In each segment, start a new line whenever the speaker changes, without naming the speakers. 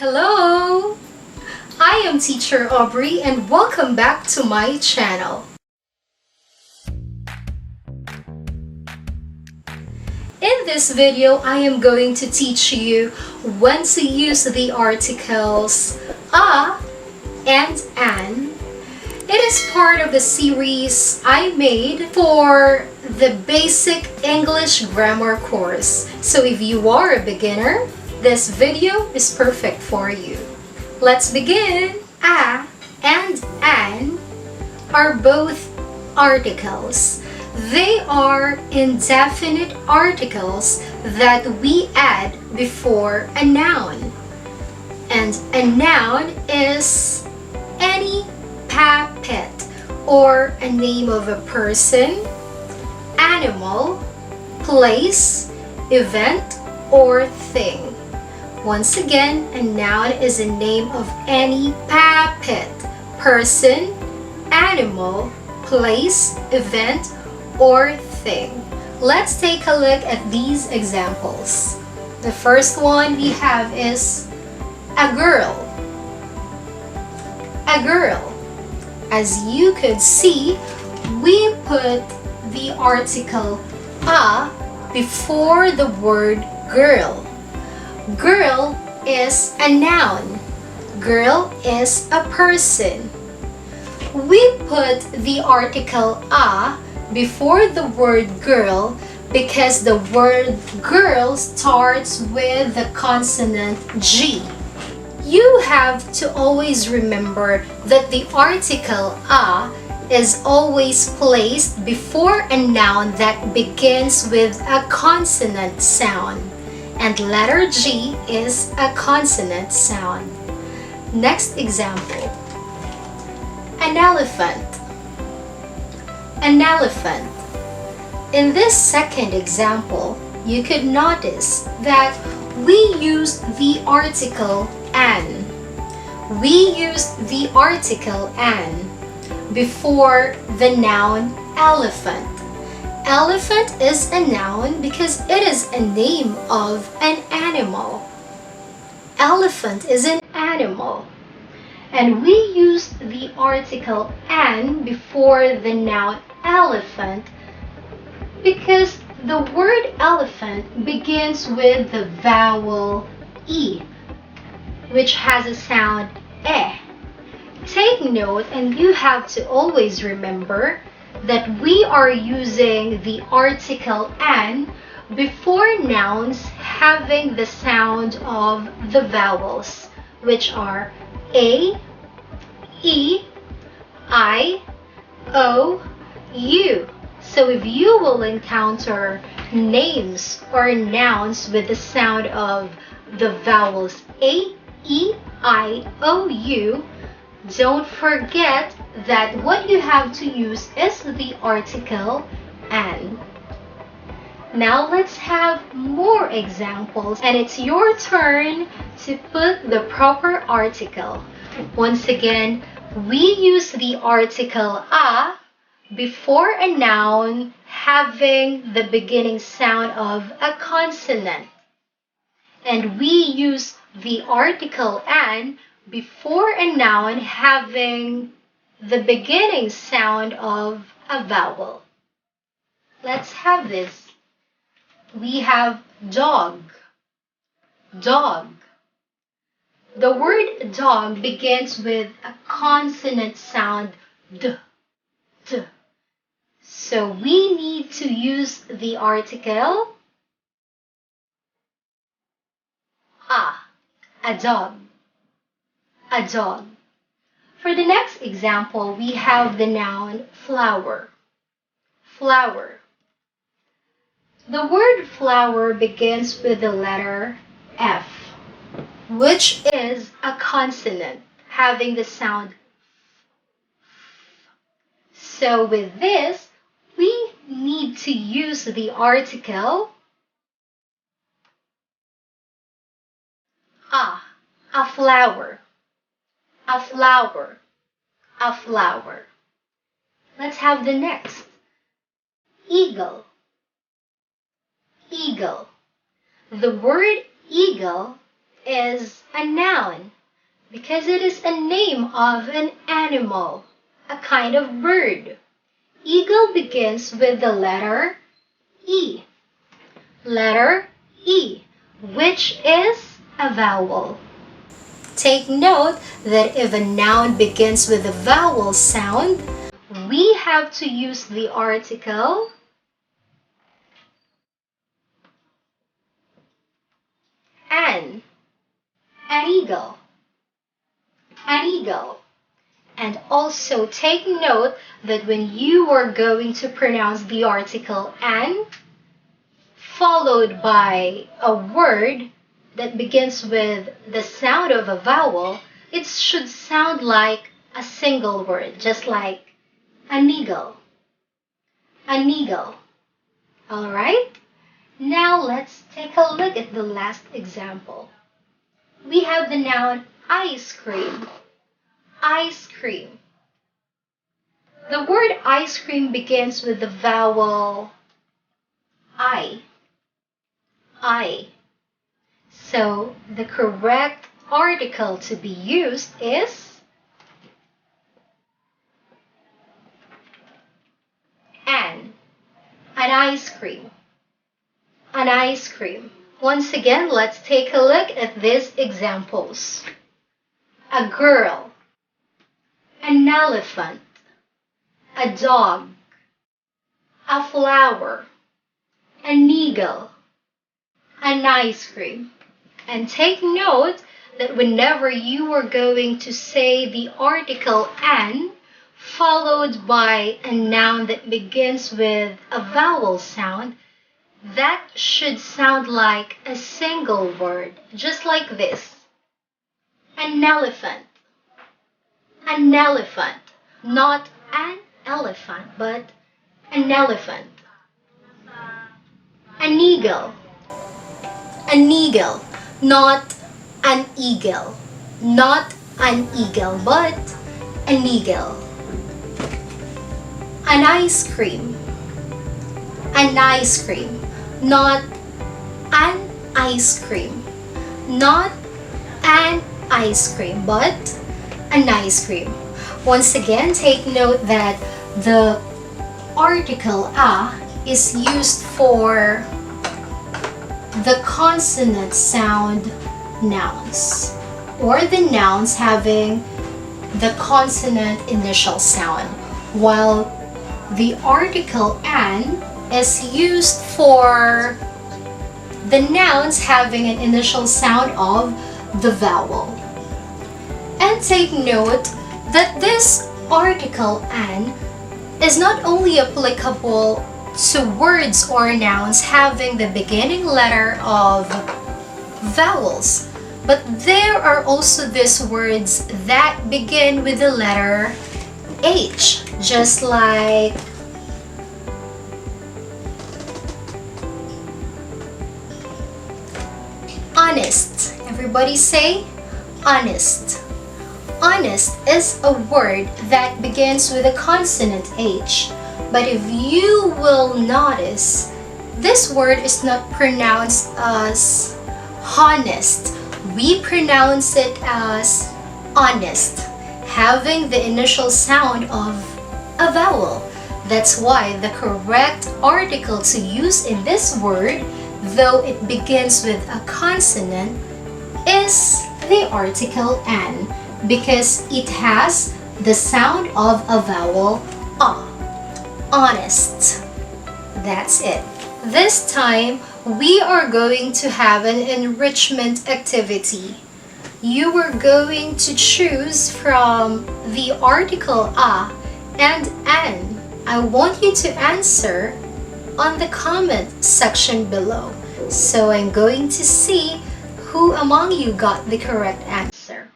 Hello! I am Teacher Aubrey and welcome back to my channel. In this video, I am going to teach you when to use the articles a and an. It is part of the series I made for the basic English grammar course. So if you are a beginner, this video is perfect for you. Let's begin! A and an are both articles. They are indefinite articles that we add before a noun. And a noun is any puppet or a name of a person, animal, place, event, or thing. Once again, a noun is a name of any puppet, person, animal, place, event, or thing. Let's take a look at these examples. The first one we have is a girl. A girl. As you could see, we put the article a before the word girl. Girl is a noun. Girl is a person. We put the article a before the word girl because the word girl starts with the consonant G. You have to always remember that the article a is always placed before a noun that begins with a consonant sound, and letter G is a consonant sound. Next example. An elephant. An elephant. In this second example, you could notice that we used the article an. We used the article an before the noun elephant. Elephant is a noun because it is a name of an animal. Elephant is an animal. And we used the article an before the noun elephant because the word elephant begins with the vowel E, which has a sound eh. Take note, and you have to always remember that we are using the article an before nouns having the sound of the vowels, which are A, E, I, O, U. So if you will encounter names or nouns with the sound of the vowels A, E, I, O, U, don't forget that what you have to use is the article an. Now let's have more examples, and it's your turn to put the proper article. Once again, we use the article a before a noun having the beginning sound of a consonant. And we use the article an before a noun having the beginning sound of a vowel. Let's have this. We have dog. Dog. The word dog begins with a consonant sound d, d. So we need to use the article a dog. A dog. For the next example, we have the noun flower. Flower. The word flower begins with the letter F, which is a consonant having the sound F. So with this, we need to use the article a flower. A flower. A flower. Let's have the next. Eagle. Eagle. The word eagle is a noun because it is a name of an animal, a kind of bird. Eagle begins with the letter E. Letter E, which is a vowel. Take note that if a noun begins with a vowel sound, we have to use the article an eagle, an eagle. And also take note that when you are going to pronounce the article an, followed by a word that begins with the sound of a vowel, it should sound like a single word, just like an eagle. An eagle. Alright? Now let's take a look at the last example. We have the noun ice cream. Ice cream. The word ice cream begins with the vowel I. I. So the correct article to be used is an ice cream. An ice cream. Once again, let's take a look at these examples. A girl, an elephant, a dog, a flower, an eagle, an ice cream. And take note that whenever you are going to say the article an, followed by a noun that begins with a vowel sound, that should sound like a single word, just like this. An elephant. An elephant. Not an elephant, but an elephant. An eagle. An eagle. Not an eagle. Not an eagle, but an eagle. An ice cream. An ice cream. Not an ice cream. Not an ice cream, but an ice cream. Once again, take note that the article a is used for the consonant sound nouns, or the nouns having the consonant initial sound, while the article an is used for the nouns having an initial sound of the vowel. And take note that this article an is not only applicable to words or nouns having the beginning letter of vowels, but there are also these words that begin with the letter H, just like honest. Everybody say honest. Honest is a word that begins with a consonant H, but if you will notice, this word is not pronounced as honest. We pronounce it as honest, having the initial sound of a vowel. That's why the correct article to use in this word, though it begins with a consonant, is the article an, because it has the sound of a vowel a. Honest. That's it. This time, we are going to have an enrichment activity. You are going to choose from the article a and an. I want you to answer on the comment section below. So I'm going to see who among you got the correct answer.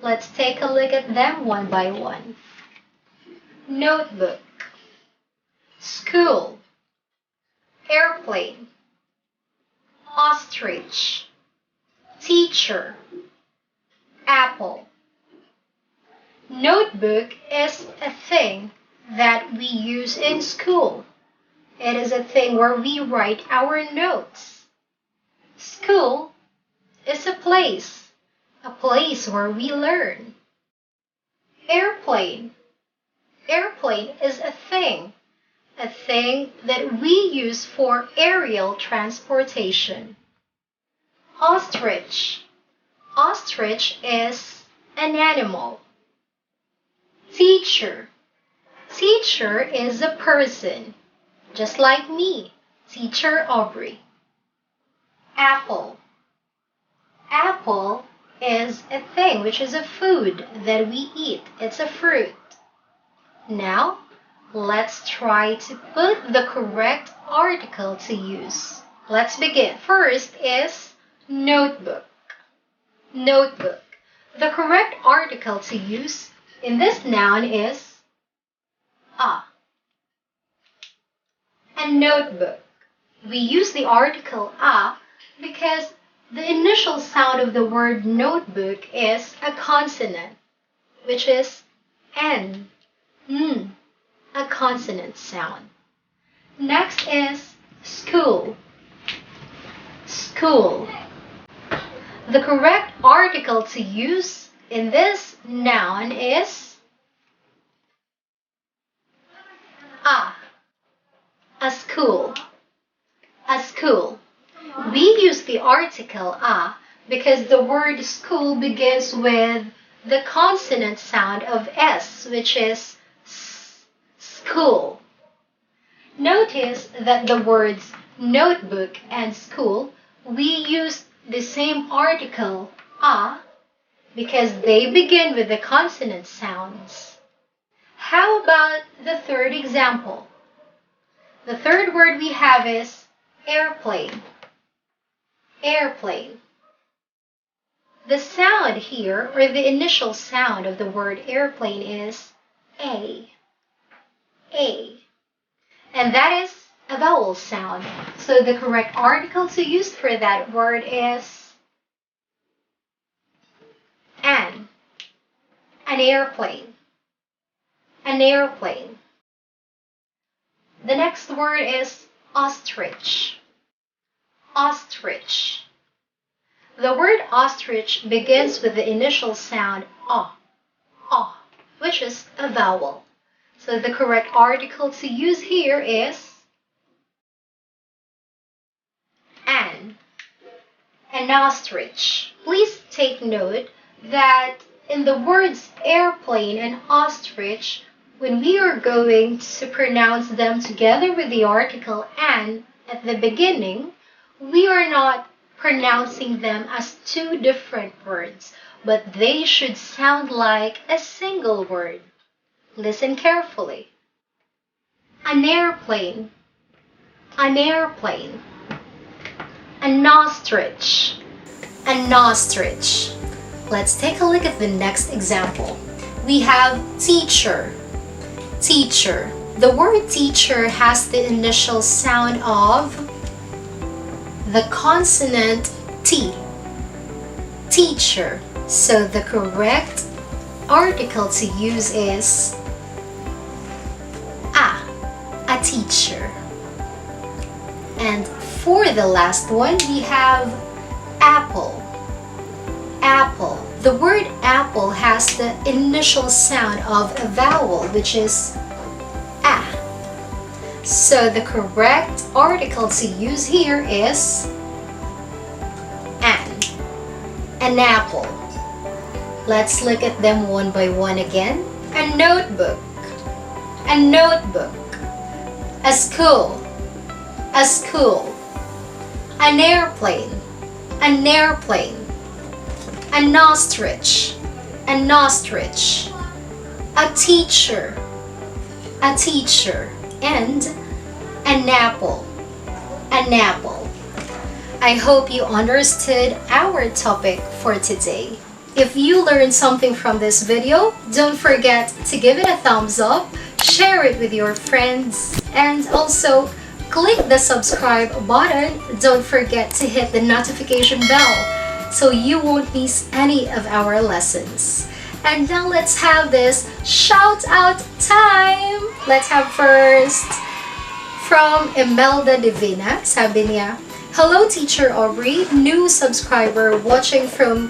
Let's take a look at them one by one. Notebook, school, airplane, ostrich, teacher, apple. Notebook is a thing that we use in school. It is a thing where we write our notes. School is a place where we learn. Airplane. Airplane is a thing that we use for aerial transportation. Ostrich. Ostrich is an animal. Teacher. Teacher is a person, just like me, Teacher Aubrey. Apple. Apple is a thing, which is a food that we eat. It's a fruit. Now, let's try to put the correct article to use. Let's begin. First is notebook. Notebook. The correct article to use in this noun is a. And notebook. We use the article a because the initial sound of the word notebook is a consonant, which is N. A consonant sound. Next is school. School. The correct article to use in this noun is a school. A school. We use the article a because the word school begins with the consonant sound of S, which is school. Notice that the words notebook and school, we use the same article a because they begin with the consonant sounds. How about the third example? The third word we have is airplane. Airplane. The sound here, or the initial sound of the word airplane is A. A. And that is a vowel sound. So the correct article to use for that word is an. An airplane. An airplane. The next word is ostrich. Ostrich. The word ostrich begins with the initial sound a, which is a vowel. So the correct article to use here is an ostrich. Please take note that in the words airplane and ostrich, when we are going to pronounce them together with the article an at the beginning, we are not pronouncing them as two different words, but they should sound like a single word. Listen carefully. An airplane. An airplane. An ostrich. An ostrich. Let's take a look at the next example. We have teacher. Teacher. The word teacher has the initial sound of the consonant T. Teacher. So the correct article to use is a teacher. And for the last one, we have apple. Apple. The word apple has the initial sound of a vowel, which is a. So the correct article to use here is an apple. Let's look at them one by one again. A notebook. A notebook. A school. A school. An airplane. An airplane. An ostrich. An ostrich. A teacher. A teacher. And an apple. An apple. I hope you understood our topic for today. If you learned something from this video, don't forget to give it a thumbs up, share it with your friends, and also click the subscribe button. Don't forget to hit the notification bell so you won't miss any of our lessons. And now let's have this shout out time. Let's have first from Imelda Divina. Sabi niya, Hello, Teacher Aubrey, new subscriber watching from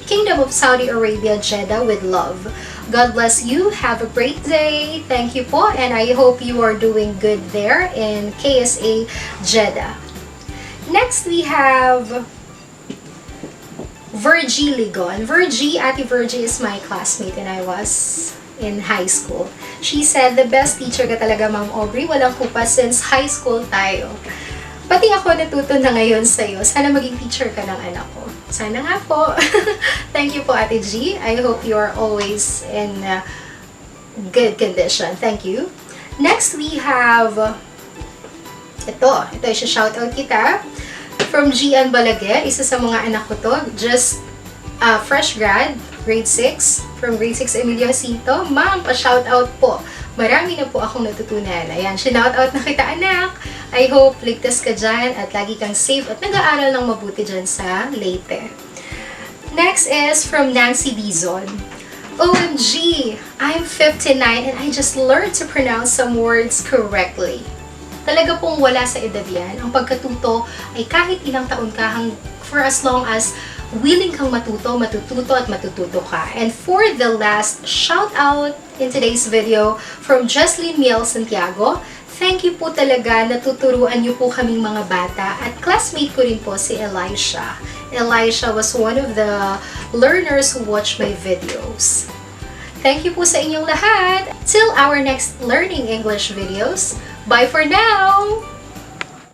Kingdom of Saudi Arabia, Jeddah, with love. God bless you. Have a great day. Thank you po, and I hope you are doing good there in KSA, Jeddah. Next, we have Virgie Ligon. Ate Virgie is my classmate and I was in high school. She said, the best teacher ka talaga, Ma'am Aubrey. Walang kupa since high school tayo. Pati ako natuto na ngayon sa'yo. Sana maging teacher ka ng anak ko. Sana nga po. Thank you po, Ate G. I hope you are always in good condition. Thank you. Next, we have ito isa-shoutout kita. From Gian Balaguer, isa sa mga anak ko to. Just fresh grad, grade 6. From grade 6, Emilio Jacinto. Ma'am, pa-shoutout po. Marami na po akong natutunan. Ayan, shoutout na kita, anak. I hope ligtas ka dyan at lagi kang safe at nag-aaral ng mabuti dyan sa Leyte. Next is from Nancy Dizon. OMG, I'm 59 and I just learned to pronounce some words correctly. Talaga pong wala sa edad yan. Ang pagkatuto ay kahit ilang taon ka for as long as willing kang matuto at matututo ka. And for the last shout out in today's video from Jesslyn Miel Santiago, thank you po talaga, natuturuan niyo po kaming mga bata at classmate ko rin po si Elisha. Elisha was one of the learners who watched my videos. Thank you po sa inyong lahat. Till our next Learning English videos. Bye for now!